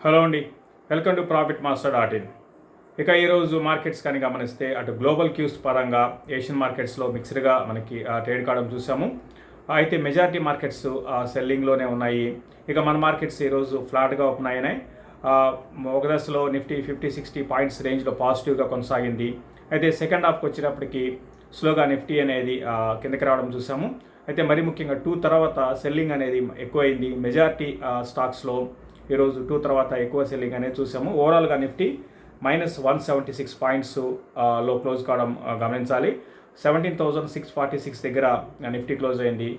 Hello అండి, welcome to profit master dot in. ఇక ఈరోజు మార్కెట్స్ కానీ గమనిస్తే అటు గ్లోబల్ క్యూస్ పరంగా ఏషియన్ మార్కెట్స్లో మిక్స్డ్గా మనకి ట్రేడ్ కావడం చూసాము. అయితే మెజారిటీ మార్కెట్స్ సెల్లింగ్లోనే ఉన్నాయి. ఇక మన మార్కెట్స్ ఈరోజు ఫ్లాట్గా ఓపెన్ అయినాయి. ఒక దశలో నిఫ్టీ 50-60 పాయింట్స్ రేంజ్లో పాజిటివ్గా కొనసాగింది. అయితే సెకండ్ హాఫ్కి వచ్చేటప్పటికి స్లోగా నిఫ్టీ అనేది కిందకి రావడం చూసాము. అయితే మరి ముఖ్యంగా 2 తర్వాత సెల్లింగ్ అనేది ఎక్కువైంది. మెజారిటీ స్టాక్స్లో ఈరోజు 2 తర్వాత ఎక్కువ సెల్లింగ్ అనేది చూసాము. ఓవరాల్గా నిఫ్టీ -176 పాయింట్స్ లో క్లోజ్ కావడం గమనించాలి. 17,646 దగ్గర నిఫ్టీ క్లోజ్ అయింది.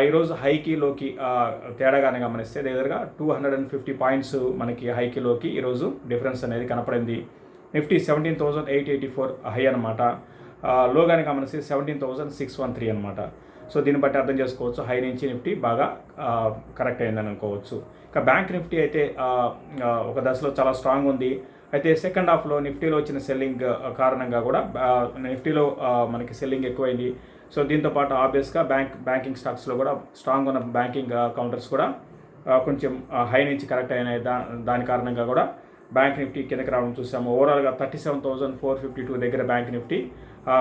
ఈరోజు హైకి లోకి తేడాగానే గమనిస్తే దగ్గరగా 250 పాయింట్స్ మనకి హైకి లోకి ఈరోజు డిఫరెన్స్ అనేది కనపడింది. నిఫ్టీ 17,884 హై అనమాట. లోగానే గమనిస్తే 17,613 అనమాట. సో దీన్ని బట్టి అర్థం చేసుకోవచ్చు హై నుంచి నిఫ్టీ బాగా కరెక్ట్ అయిందని అనుకోవచ్చు. ఇక బ్యాంక్ నిఫ్టీ అయితే ఒక దశలో చాలా స్ట్రాంగ్ ఉంది. అయితే సెకండ్ హాఫ్లో నిఫ్టీలో వచ్చిన సెల్లింగ్ కారణంగా కూడా నిఫ్టీలో మనకి సెల్లింగ్ ఎక్కువైంది. సో దీంతోపాటు ఆబ్వియస్గా బ్యాంకింగ్ స్టాక్స్లో కూడా స్ట్రాంగ్ ఉన్న బ్యాంకింగ్ కౌంటర్స్ కూడా కొంచెం హై నుంచి కరెక్ట్ అయినాయి. దాని కారణంగా కూడా బ్యాంక్ నిఫ్టీ కిందకి రావడం చూసాము. ఓవరాల్గా 37,452 దగ్గర బ్యాంక్ నిఫ్టీ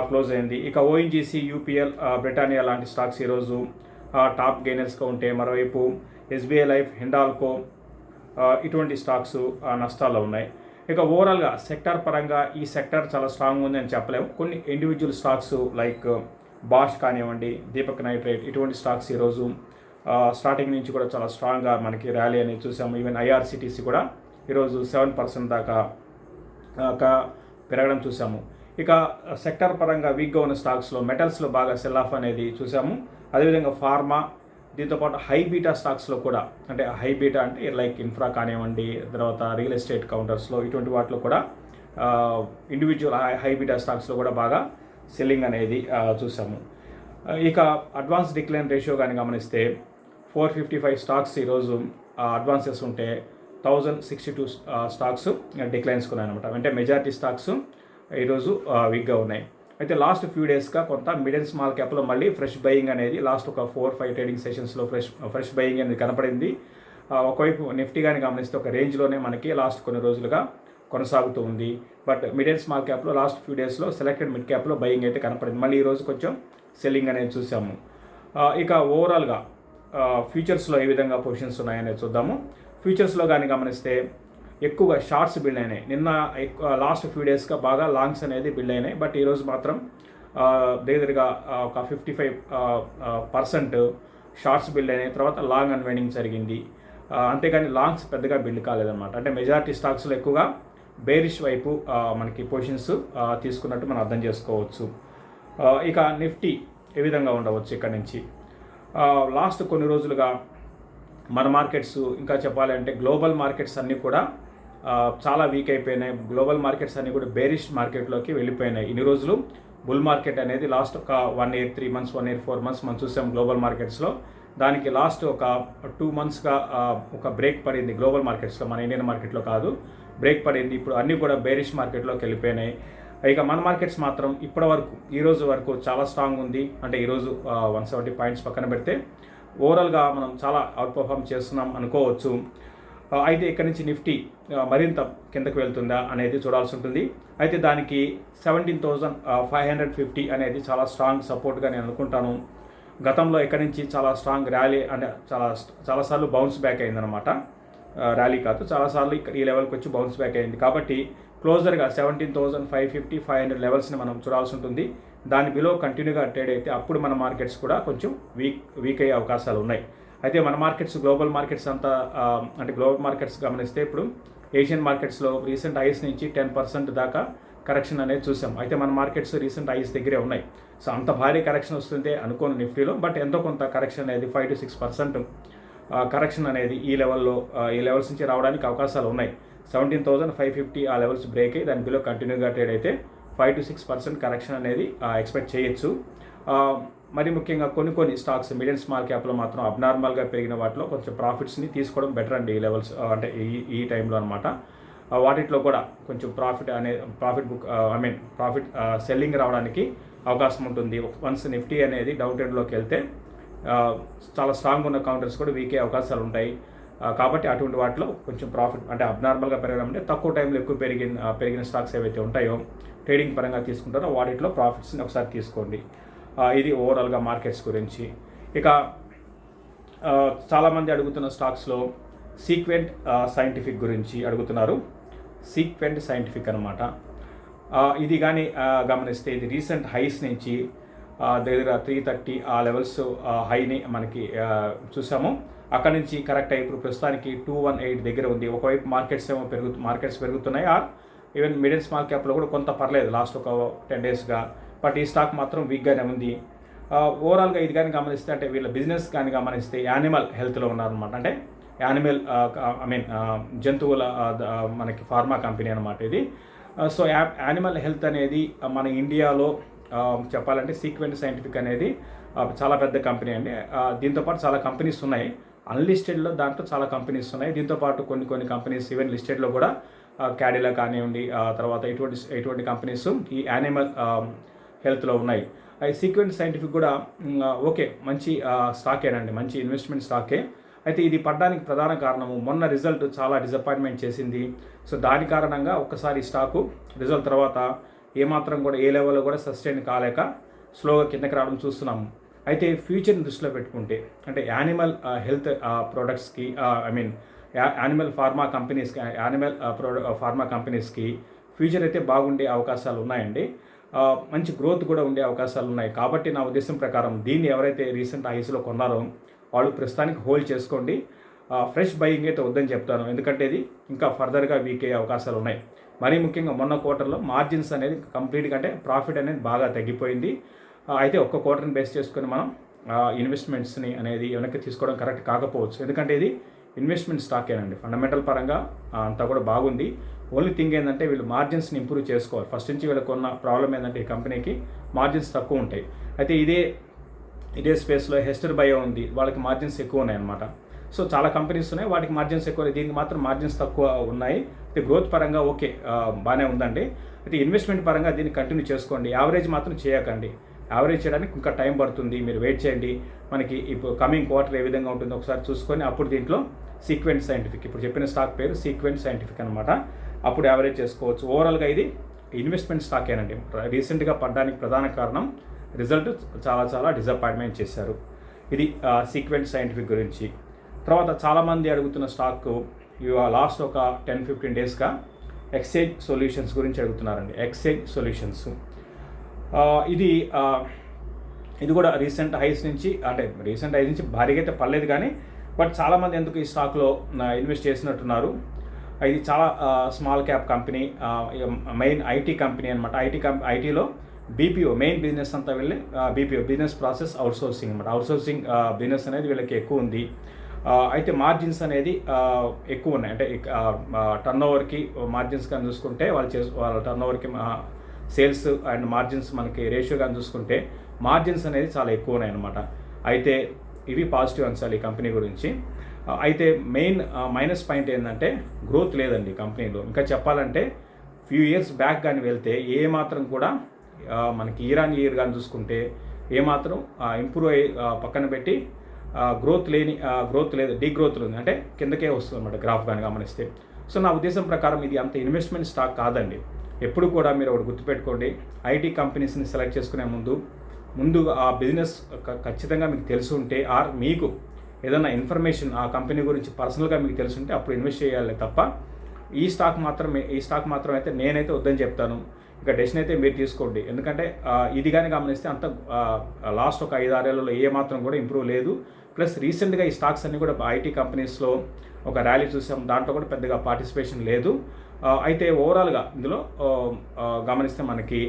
క్లోజ్ అయింది. ఇక ఓఎన్జీసీ, యూపీఎల్, బ్రిటానియా లాంటి స్టాక్స్ ఈరోజు టాప్ గెయినర్స్గా ఉంటే, మరోవైపు ఎస్బీఐ లైఫ్, హిండాల్కో ఇటువంటి స్టాక్స్ నష్టాల్లో ఉన్నాయి. ఇక ఓవరాల్గా సెక్టార్ పరంగా ఈ సెక్టార్ చాలా స్ట్రాంగ్ ఉంది అని చెప్పలేము. కొన్ని ఇండివిజువల్ స్టాక్స్ లైక్ బాష్ కానివ్వండి, దీపక్ నైట్రేట్ ఇటువంటి స్టాక్స్ ఈరోజు స్టార్టింగ్ నుంచి కూడా చాలా స్ట్రాంగ్గా మనకి ర్యాలీ అనేది చూసాము. ఈవెన్ ఐఆర్సిటీసీ కూడా ఈరోజు 7% దాకా పెరగడం చూసాము. ఇక సెక్టర్ పరంగా వీక్గా ఉన్న స్టాక్స్లో మెటల్స్లో బాగా సెల్ ఆఫ్ అనేది చూసాము. అదేవిధంగా ఫార్మా, దీంతోపాటు హై బీటా స్టాక్స్లో కూడా, అంటే హై బీటా అంటే లైక్ ఇన్ఫ్రా కానివ్వండి, తర్వాత రియల్ ఎస్టేట్ కౌంటర్స్లో ఇటువంటి వాటిలో కూడా ఇండివిజువల్ హై బీటా స్టాక్స్లో కూడా బాగా సెల్లింగ్ అనేది చూసాము. ఇక అడ్వాన్స్ డిక్లైన్ రేషియో కానీ గమనిస్తే 455 స్టాక్స్ ఈరోజు అడ్వాన్సెస్ ఉంటే 1062 స్టాక్స్ డిక్లైన్స్ కొన్నాయన్నమాట. అంటే మెజారిటీ స్టాక్స్ ఈరోజు వీక్గా ఉన్నాయి. అయితే లాస్ట్ ఫ్యూ డేస్గా కొంత మిడ్ అండ్ స్మాల్ క్యాప్లో మళ్ళీ ఫ్రెష్ బయింగ్ అనేది లాస్ట్ ఒక 4-5 ట్రేడింగ్ సెషన్స్లో ఫ్రెష్ బయింగ్ అనేది కనపడింది. ఒకవైపు నిఫ్టీ కానీ గమనిస్తే ఒక రేంజ్లోనే మనకి లాస్ట్ కొన్ని రోజులుగా కొనసాగుతూ ఉంది. బట్ మిడ్ అండ్ స్మాల్ క్యాప్లో లాస్ట్ ఫ్యూ డేస్లో సెలెక్టెడ్ మిడ్ క్యాప్లో బయింగ్ అయితే కనపడింది. మళ్ళీ ఈరోజు కొంచెం సెల్లింగ్ అనేది చూసాము. ఇక ఓవరాల్గా ఫ్యూచర్స్లో ఏ విధంగా పొజిషన్స్ ఉన్నాయనేది చూద్దాము. ఫ్యూచర్స్లో కానీ గమనిస్తే ఎక్కువగా షార్ట్స్ బిల్డ్ అయినాయి. నిన్న లాస్ట్ ఫ్యూ డేస్గా బాగా లాంగ్స్ అనేది బిల్డ్ అయినాయి. బట్ ఈరోజు మాత్రం దగ్గరగా ఒక 55% షార్ట్స్ బిల్డ్ అయినాయి. తర్వాత లాంగ్ అన్వైండింగ్ జరిగింది. అంతేగాని లాంగ్స్ పెద్దగా బిల్డ్ కాలేదన్నమాట. అంటే మెజారిటీ స్టాక్స్లో ఎక్కువగా బేరిష్ వైపు మనకి పొజిషన్స్ తీసుకున్నట్టు మనం అర్థం చేసుకోవచ్చు. ఇక నిఫ్టీ ఏ విధంగా ఉండవచ్చు ఇక్కడ నుంచి. లాస్ట్ కొన్ని రోజులుగా మన మార్కెట్స్, ఇంకా చెప్పాలంటే గ్లోబల్ మార్కెట్స్ అన్నీ కూడా చాలా వీక్ అయిపోయినాయి. గ్లోబల్ మార్కెట్స్ అన్నీ కూడా బేరిష్ మార్కెట్లోకి వెళ్ళిపోయినాయి. ఇన్ని రోజులు బుల్ మార్కెట్ అనేది లాస్ట్ ఒక 1 year 3 months, 1 year 4 months మనం చూసాం గ్లోబల్ మార్కెట్స్లో. దానికి లాస్ట్ ఒక 2 monthsగా ఒక బ్రేక్ పడింది గ్లోబల్ మార్కెట్స్లో, మన ఇండియన్ మార్కెట్లో కాదు, బ్రేక్ పడింది. ఇప్పుడు అన్నీ కూడా బేరిష్ మార్కెట్లోకి వెళ్ళిపోయినాయి. ఇక మన మార్కెట్స్ మాత్రం ఇప్పటి వరకు ఈరోజు వరకు చాలా స్ట్రాంగ్ ఉంది. అంటే ఈరోజు 170 పాయింట్స్ పక్కన పెడితే ఓవరాల్గా మనం చాలా అవుట్ పర్ఫామ్ చేస్తున్నాం అనుకోవచ్చు. అయితే ఇక్కడ నుంచి నిఫ్టీ మరింత కిందకు వెళ్తుందా అనేది చూడాల్సి ఉంటుంది. అయితే దానికి 17,550 అనేది చాలా స్ట్రాంగ్ సపోర్ట్గా నేను అనుకుంటాను. గతంలో ఇక్కడ నుంచి చాలా స్ట్రాంగ్ ర్యాలీ, అంటే చాలాసార్లు బౌన్స్ బ్యాక్ అయిందనమాట. ర్యాలీ కాదు, చాలాసార్లు ఇక్కడ ఈ లెవెల్కి వచ్చి బౌన్స్ బ్యాక్ అయింది. కాబట్టి క్లోజర్గా 17,550, 500 లెవెల్స్ని మనం చూడాల్సి ఉంటుంది. దాని బిలో కంటిన్యూగా ట్రేడ్ అయితే అప్పుడు మన మార్కెట్స్ కూడా కొంచెం వీక్ అయ్యే అవకాశాలు ఉన్నాయి. అయితే మన మార్కెట్స్, గ్లోబల్ మార్కెట్స్ అంతా, అంటే గ్లోబల్ మార్కెట్స్ గమనిస్తే ఇప్పుడు ఏషియన్ మార్కెట్స్లో రీసెంట్ హైస్ నుంచి 10% దాకా కరెక్షన్ అనేది చూసాం. అయితే మన మార్కెట్స్ రీసెంట్ హైస్ దగ్గరే ఉన్నాయి. సో అంత భారీ కరెక్షన్ వస్తుంటే అనుకోను నిఫ్టీలో. బట్ ఎంతో కొంత కరెక్షన్ అనేది 5-6% కరెక్షన్ అనేది ఈ లెవెల్స్ నుంచి రావడానికి అవకాశాలు ఉన్నాయి. 17,550 ఆ లెవెల్స్ బ్రేక్ అయ్యి దాని బిలో కంటిన్యూగా ట్రేడ్ అయితే 5-6% కరెక్షన్ అనేది ఎక్స్పెక్ట్ చేయొచ్చు. మరి ముఖ్యంగా కొన్ని స్టాక్స్ మిడ్ అండ్ స్మాల్ క్యాప్లో మాత్రం అబ్నార్మల్గా పెరిగిన వాటిలో కొంచెం ప్రాఫిట్స్ని తీసుకోవడం బెటర్ అండి ఈ లెవెల్స్, అంటే ఈ టైంలో అనమాట. వాటిలో కూడా కొంచెం ప్రాఫిట్ సెల్లింగ్ రావడానికి అవకాశం ఉంటుంది. వన్స్ నిఫ్టీ అనేది డౌన్ ట్రెండ్లోకి వెళ్తే చాలా స్ట్రాంగ్ ఉన్న కౌంటర్స్ కూడా వీకే అవకాశాలు ఉంటాయి. కాబట్టి అటువంటి వాటిలో కొంచెం ప్రాఫిట్ అంటే అబ్నార్మల్గా పెరగడం అంటే తక్కువ టైంలో ఎక్కువ పెరిగిన స్టాక్స్ ఏవైతే ఉంటాయో ట్రేడింగ్ పరంగా తీసుకుంటారో వాటిలో ప్రాఫిట్స్ని ఒకసారి తీసుకోండి. ఇది ఓవరాల్గా మార్కెట్స్ గురించి. ఇక చాలామంది అడుగుతున్న స్టాక్స్లో సీక్వెంట్ సైంటిఫిక్ గురించి అడుగుతున్నారు. సీక్వెంట్ సైంటిఫిక్ అనమాట. ఇది కానీ గమనిస్తే ఇది రీసెంట్ హైస్ నుంచి దగ్గర 330 ఆ లెవెల్స్ హైని మనకి చూసాము. అక్కడ నుంచి కరెక్ట్ అయ్యి ఇప్పుడు ప్రస్తుతానికి 218 దగ్గర ఉంది. ఒకవైపు మార్కెట్స్ పెరుగుతున్నాయి, ఈవెన్ మిడ్ అండ్ స్మాల్ క్యాప్లో కూడా కొంత పర్లేదు లాస్ట్ ఒక 10 డేస్గా. బట్ ఈ స్టాక్ మాత్రం వీక్గానే ఉంది. ఓవరాల్గా ఇది కానీ గమనిస్తే అంటే వీళ్ళ బిజినెస్ కానీ గమనిస్తే యానిమల్ హెల్త్లో ఉన్నారనమాట. అంటే యానిమల్ జంతువుల మనకి ఫార్మా కంపెనీ అనమాట ఇది. సో యానిమల్ హెల్త్ అనేది మన ఇండియాలో చెప్పాలంటే సీక్వెంట్ సైంటిఫిక్ అనేది చాలా పెద్ద కంపెనీ అండి. దీంతోపాటు చాలా కంపెనీస్ ఉన్నాయి. అన్లిస్టెడ్లో దాంట్లో చాలా కంపెనీస్ ఉన్నాయి. దీంతోపాటు కొన్ని కంపెనీస్ ఈవెన్ లిస్టెడ్లో కూడా క్యాడిలా కానివ్వండి, తర్వాత ఇటువంటి కంపెనీస్ ఈ యానిమల్ హెల్త్లో ఉన్నాయి. ఈ సీక్వెంట్ సైంటిఫిక్ కూడా ఓకే మంచి స్టాకేనండి, మంచి ఇన్వెస్ట్మెంట్ స్టాకే. అయితే ఇది పడ్డానికి ప్రధాన కారణము మొన్న రిజల్ట్ చాలా డిసప్పాయింట్మెంట్ చేసింది. సో దాని కారణంగా ఒక్కసారి స్టాకు రిజల్ట్ తర్వాత ఏమాత్రం కూడా ఏ లెవెల్లో కూడా సస్టైన్ కాలేక స్లోగా కిందకి రావడం చూస్తున్నాము. అయితే ఫ్యూచర్ని దృష్టిలో పెట్టుకుంటే అంటే యానిమల్ హెల్త్ ప్రోడక్ట్స్కి యానిమల్ ఫార్మా కంపెనీస్కి ఫ్యూచర్ అయితే బాగుండే అవకాశాలు ఉన్నాయండి. మంచి గ్రోత్ కూడా ఉండే అవకాశాలు ఉన్నాయి. కాబట్టి నా ఉద్దేశం ప్రకారం దీన్ని ఎవరైతే రీసెంట్ హైస్లో కొన్నారో వాళ్ళు ప్రస్తుతానికి హోల్డ్ చేసుకోండి. ఫ్రెష్ బయింగ్ అయితే వద్దని చెప్తాను, ఎందుకంటే ఇది ఇంకా ఫర్దర్గా వీక్ అయ్యే అవకాశాలు ఉన్నాయి. మరీ ముఖ్యంగా మొన్న క్వార్టర్లో మార్జిన్స్ అనేది కంప్లీట్గా అంటే ప్రాఫిట్ అనేది బాగా తగ్గిపోయింది. అయితే ఒక్క క్వార్టర్ని బేస్ చేసుకొని మనం ఇన్వెస్ట్మెంట్స్ని అనేది వెనక్కి తీసుకోవడం కరెక్ట్ కాకపోవచ్చు, ఎందుకంటే ఇది ఇన్వెస్ట్మెంట్ స్టాకేనండి. ఫండమెంటల్ పరంగా అంతా కూడా బాగుంది. ఓన్లీ థింగ్ ఏంటంటే వీళ్ళు మార్జిన్స్ని ఇంప్రూవ్ చేసుకోవాలి. ఫస్ట్ నుంచి వీళ్ళకు ఉన్న ప్రాబ్లం ఏంటంటే ఈ కంపెనీకి మార్జిన్స్ తక్కువ ఉంటాయి. అయితే ఇదే స్పేస్లో హెస్టర్ బయో ఉంది, వాళ్ళకి మార్జిన్స్ ఎక్కువ ఉన్నాయి అన్నమాట. సో చాలా కంపెనీస్ ఉన్నాయి, వాటికి మార్జిన్స్ ఎక్కువ, దీనికి మాత్రం మార్జిన్స్ తక్కువ ఉన్నాయి. అయితే గ్రోత్ పరంగా ఓకే బాగానే ఉందండి. అయితే ఇన్వెస్ట్మెంట్ పరంగా దీన్ని కంటిన్యూ చేసుకోండి. యావరేజ్ మాత్రం చేయకండి. యావరేజ్ చేయడానికి ఇంకా టైం పడుతుంది, మీరు వెయిట్ చేయండి. మనకి ఇప్పుడు కమింగ్ క్వార్టర్ ఏ విధంగా ఉంటుందో ఒకసారి చూసుకొని అప్పుడు దీంట్లో సీక్వెంట్ సైంటిఫిక్, ఇప్పుడు చెప్పిన స్టాక్ పేరు సీక్వెంట్ సైంటిఫిక్ అనమాట, అప్పుడు యావరేజ్ చేసుకోవచ్చు. ఓవరాల్గా ఇది ఇన్వెస్ట్మెంట్ స్టాకేనండి. రీసెంట్గా పడడానికి ప్రధాన కారణం రిజల్ట్ చాలా డిసప్పాయింట్మెంట్ చేశారు. ఇది సీక్వెంట్ సైంటిఫిక్ గురించి. తర్వాత చాలామంది అడుగుతున్న స్టాక్ లాస్ట్ ఒక 10-15 డేస్గా ఎక్స్చేంజ్ సొల్యూషన్స్ గురించి అడుగుతున్నారండి. ఎక్స్చేంజ్ సొల్యూషన్స్ ఇది కూడా రీసెంట్ హైస్ నుంచి భారీగా అయితే పడలేదు కానీ బట్ చాలామంది ఎందుకు ఈ స్టాక్లో ఇన్వెస్ట్ చేసినట్టున్నారు. ఇది చాలా small cap company, main IT company అనమాట. ఐటీలో బీపీఓ మెయిన్ బిజినెస్ అంతా వెళ్ళి బీపీఓ బిజినెస్ ప్రాసెస్ అవుట్సోర్సింగ్ అనమాట. అవుట్సోర్సింగ్ బిజినెస్ అనేది వీళ్ళకి ఎక్కువ ఉంది. అయితే మార్జిన్స్ అనేది ఎక్కువ ఉన్నాయి. అంటే టర్న్ ఓవర్కి మార్జిన్స్ కానీ చూసుకుంటే వాళ్ళ టర్న్ ఓవర్కి సేల్స్ అండ్ మార్జిన్స్ మనకి రేషియో కానీ చూసుకుంటే మార్జిన్స్ అనేది చాలా ఎక్కువ ఉన్నాయి అనమాట. అయితే ఇవి పాజిటివ్ అంశాలు ఈ కంపెనీ గురించి. అయితే మెయిన్ మైనస్ పాయింట్ ఏంటంటే గ్రోత్ లేదండి కంపెనీలో. ఇంకా చెప్పాలంటే ఫ్యూ ఇయర్స్ బ్యాక్ కానీ వెళ్తే ఏమాత్రం కూడా మనకి ఇయర్ ఆన్ ఇయర్ కానీ చూసుకుంటే ఏమాత్రం ఇంప్రూవ్ అయ్యి పక్కన పెట్టి గ్రోత్ లేదు, డీగ్రోత్ ఉంది, అంటే కిందకే వస్తుంది అనమాట గ్రాఫ్ కానీ గమనిస్తే. సో నా ఉద్దేశం ప్రకారం ఇది అంత ఇన్వెస్ట్మెంట్ స్టాక్ కాదండి. ఎప్పుడు కూడా మీరు ఒకటి గుర్తుపెట్టుకోండి, ఐటీ కంపెనీస్ని సెలెక్ట్ చేసుకునే ముందు ఆ బిజినెస్ ఖచ్చితంగా మీకు తెలిసి ఉంటే మీకు ఏదైనా ఇన్ఫర్మేషన్ ఆ కంపెనీ గురించి పర్సనల్గా మీకు తెలిసి ఉంటే అప్పుడు ఇన్వెస్ట్ చేయాలి తప్ప ఈ స్టాక్ మాత్రం అయితే నేనైతే వద్దని చెప్తాను. ఇక డెసిషన్ అయితే మీరు తీసుకోండి, ఎందుకంటే ఇది కానీ గమనిస్తే అంత లాస్ట్ ఒక 5-6 ఏళ్లలో ఏమాత్రం కూడా ఇంప్రూవ్ లేదు. ప్లస్ రీసెంట్గా ఈ స్టాక్స్ అన్నీ కూడా ఐటీ కంపెనీస్లో ఒక ర్యాలీ చూసాం, దాంట్లో కూడా పెద్దగా పార్టిసిపేషన్ లేదు. అయితే ఓవరాల్గా ఇందులో గమనిస్తే మనకి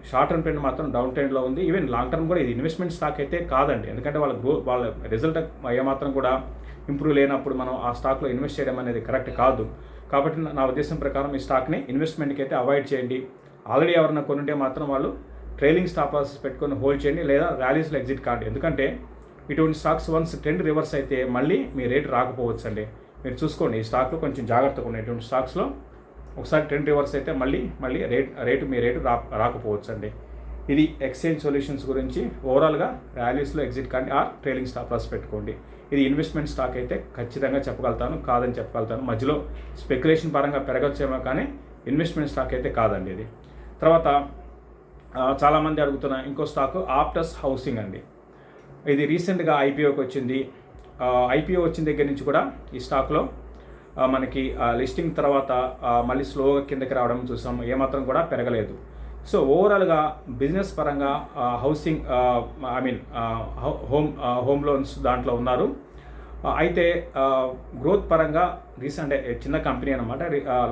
షార్ట్ టర్మ్ ట్రెండ్ మాత్రం డౌన్ ట్రెండ్లో ఉంది. ఈవెన్ లాంగ్ టర్మ్ కూడా ఇది ఇన్వెస్ట్మెంట్ స్టాక్ అయితే కాదండి, ఎందుకంటే వాళ్ళ రిజల్ట్ ఏమాత్రం కూడా ఇంప్రూవ్ లేనప్పుడు మనం ఆ స్టాక్లో ఇన్వెస్ట్ చేయడం అనేది కరెక్ట్ కాదు. కాబట్టి నా ఉద్దేశం ప్రకారం ఈ స్టాక్ని ఇన్వెస్ట్మెంట్కి అయితే అవాయిడ్ చేయండి. ఆల్రెడీ ఎవరైనా కొనుంటే మాత్రం వాళ్ళు ట్రైలింగ్ స్టాప్ లాసెస్ పెట్టుకొని హోల్డ్ చేయండి, లేదా ర్యాలీస్లో ఎగ్జిట్ కాండి. ఎందుకంటే ఇటువంటి స్టాక్స్ వన్స్ ట్రెండ్ రివర్స్ అయితే మళ్ళీ మీ రేటు రాకపోవచ్చు అండి. మీరు చూసుకోండి, ఈ స్టాక్లో కొంచెం జాగ్రత్తగా ఉన్నాయి. ఇటువంటి స్టాక్స్లో ఒకసారి ట్రెండ్ రివర్స్ అయితే మళ్ళీ మీ రేటు రాకపోవచ్చు అండి. ఇది ఎక్స్చేంజ్ సొల్యూషన్స్ గురించి. ఓవరాల్గా ర్యాలీస్లో ఎగ్జిట్ కానీ ట్రైలింగ్ స్టాప్ లాస్ పెట్టుకోండి. ఇది ఇన్వెస్ట్మెంట్ స్టాక్ అయితే ఖచ్చితంగా చెప్పగలుగుతాను, కాదని చెప్పగలుగుతాను. మధ్యలో స్పెక్యులేషన్ పరంగా పెరగచ్చేమో కానీ ఇన్వెస్ట్మెంట్ స్టాక్ అయితే కాదండి ఇది. తర్వాత చాలామంది అడుగుతున్న ఇంకో స్టాకు ఆప్టస్ హౌసింగ్ అండి. ఇది రీసెంట్గా ఐపీఓకి వచ్చింది. ఐపీఓ వచ్చిన దగ్గర నుంచి కూడా ఈ స్టాక్లో మనకి లిస్టింగ్ తర్వాత మళ్ళీ స్లోగా కిందకి రావడం చూసాం, ఏమాత్రం కూడా పెరగలేదు. సో ఓవరాల్గా బిజినెస్ పరంగా హౌసింగ్ హోమ్ లోన్స్ దాంట్లో ఉన్నారు. అయితే గ్రోత్ పరంగా రీసెంట్ చిన్న కంపెనీ అనమాట.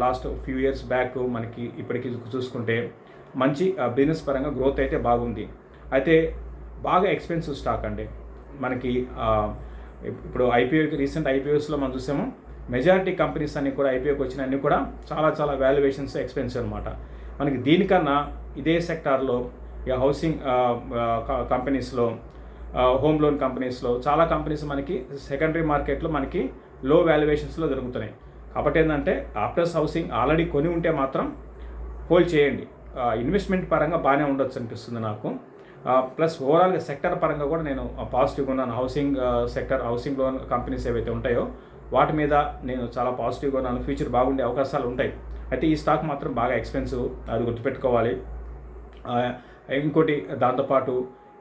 లాస్ట్ ఫ్యూ ఇయర్స్ బ్యాక్ మనకి ఇప్పటికి చూసుకుంటే మంచి బిజినెస్ పరంగా గ్రోత్ అయితే బాగుంది. అయితే బాగా ఎక్స్పెన్సివ్ స్టాక్ అండి. మనకి ఇప్పుడు రీసెంట్ ఐపీఓస్లో మనం చూసాము, మెజారిటీ కంపెనీస్ అన్నీ కూడా ఐపీఓకి వచ్చిన అన్నీ కూడా చాలా చాలా వాల్యుయేషన్స్ ఎక్స్పెన్సివ్ అనమాట. మనకి దీనికన్నా ఇదే సెక్టార్లో ఈ హౌసింగ్ కంపెనీస్లో, హోమ్ లోన్ కంపెనీస్లో చాలా కంపెనీస్ మనకి సెకండరీ మార్కెట్లో మనకి లో వాల్యుయేషన్స్లో దొరుకుతున్నాయి. కాబట్టి ఏంటంటే ఆప్టస్ హౌసింగ్ ఆల్రెడీ కొని ఉంటే మాత్రం హోల్డ్ చేయండి. ఇన్వెస్ట్మెంట్ పరంగా బాగానే ఉండొచ్చు అనిపిస్తుంది నాకు. ప్లస్ ఓవరాల్గా సెక్టర్ పరంగా కూడా నేను పాజిటివ్గా ఉన్నాను. హౌసింగ్ లోన్ కంపెనీస్ ఏవైతే ఉంటాయో వాటి మీద నేను చాలా పాజిటివ్గా ఉన్నాను. ఫ్యూచర్ బాగుండే అవకాశాలు ఉంటాయి. అయితే ఈ స్టాక్ మాత్రం బాగా ఎక్స్పెన్సివ్, అది గుర్తుపెట్టుకోవాలి. ఇంకోటి దాంతోపాటు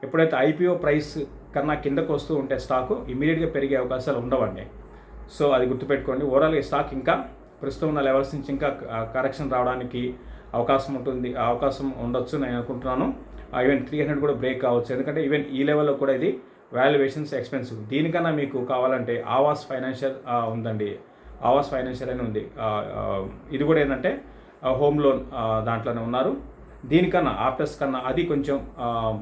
ఎప్పుడైతే ఐపీఓ ప్రైస్ కన్నా కిందకు వస్తూ ఉంటే స్టాకు ఇమీడియట్గా పెరిగే అవకాశాలు ఉండవండి. సో అది గుర్తుపెట్టుకోండి. ఓవరాల్గా ఈ స్టాక్ ఇంకా ప్రస్తుతం ఉన్న లెవెల్స్ నుంచి ఇంకా కరెక్షన్ రావడానికి అవకాశం ఉండొచ్చు నేను అనుకుంటున్నాను. ఈవెన్ 300 కూడా బ్రేక్ కావచ్చు. ఎందుకంటే ఈవెన్ ఈ లెవెల్లో కూడా ఇది వాల్యుయేషన్స్ ఎక్స్పెన్సివ్. దీనికన్నా మీకు కావాలంటే ఆవాస్ ఫైనాన్షియల్ ఉందండి. ఆవాస్ ఫైనాన్షియల్ అని ఉంది. ఇది కూడా ఏంటంటే హోమ్ లోన్ దాంట్లోనే ఉన్నారు. దీనికన్నా ఆప్టస్ కన్నా అది కొంచెం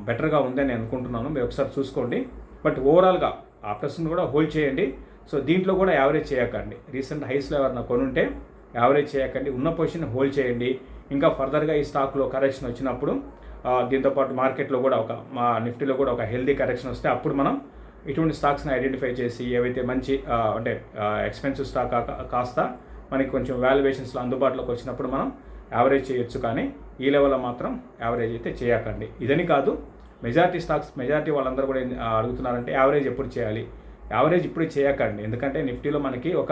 బెటర్గా ఉందని నేను అనుకుంటున్నాను. మీరు ఒకసారి చూసుకోండి. బట్ ఓవరాల్గా ఆప్టస్ని కూడా హోల్డ్ చేయండి. సో దీంట్లో కూడా యావరేజ్ చేయకండి. రీసెంట్ హైస్లో ఎవరైనా కొనుంటే యావరేజ్ చేయకండి. ఉన్న పొజిషన్ హోల్డ్ చేయండి. ఇంకా ఫర్దర్గా ఈ స్టాక్లో కరెక్షన్ వచ్చినప్పుడు దీంతోపాటు మార్కెట్లో కూడా మా నిఫ్టీలో కూడా ఒక హెల్దీ కరెక్షన్ వస్తే అప్పుడు మనం ఇటువంటి స్టాక్స్ని ఐడెంటిఫై చేసి ఏవైతే మంచి అంటే ఎక్స్పెన్సివ్ స్టాక్ కాస్త మనకి కొంచెం వాల్యుయేషన్స్లో అందుబాటులోకి వచ్చినప్పుడు మనం యావరేజ్ చేయొచ్చు. కానీ ఈ లెవెల్లో మాత్రం యావరేజ్ అయితే చేయకండి. ఇదని కాదు, మెజారిటీ వాళ్ళందరూ కూడా అడుగుతున్నారంటే యావరేజ్ ఎప్పుడు చేయాలి? యావరేజ్ ఇప్పుడు చేయకండి. ఎందుకంటే నిఫ్టీలో మనకి ఒక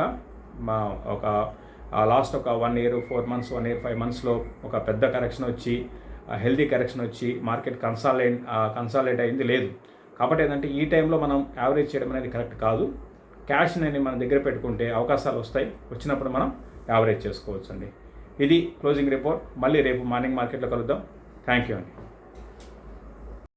లాస్ట్ ఒక 1 year 4 months 1 year 5 monthsలో ఒక పెద్ద కరెక్షన్ వచ్చి హెల్దీ కరెక్షన్ వచ్చి మార్కెట్ కన్సాలిడేట్ అయింది లేదు. కాబట్టి ఏంటంటే ఈ టైంలో మనం యావరేజ్ చేయడం అనేది కరెక్ట్ కాదు. క్యాష్ అనేది మన దగ్గర పెట్టుకుంటే అవకాశాలు వస్తాయి. వచ్చినప్పుడు మనం యావరేజ్ చేసుకోవచ్చు అండి. ఇది క్లోజింగ్ రిపోర్ట్. మళ్ళీ రేపు మార్నింగ్ మార్కెట్లో కలుద్దాం. థ్యాంక్ యూ అండి.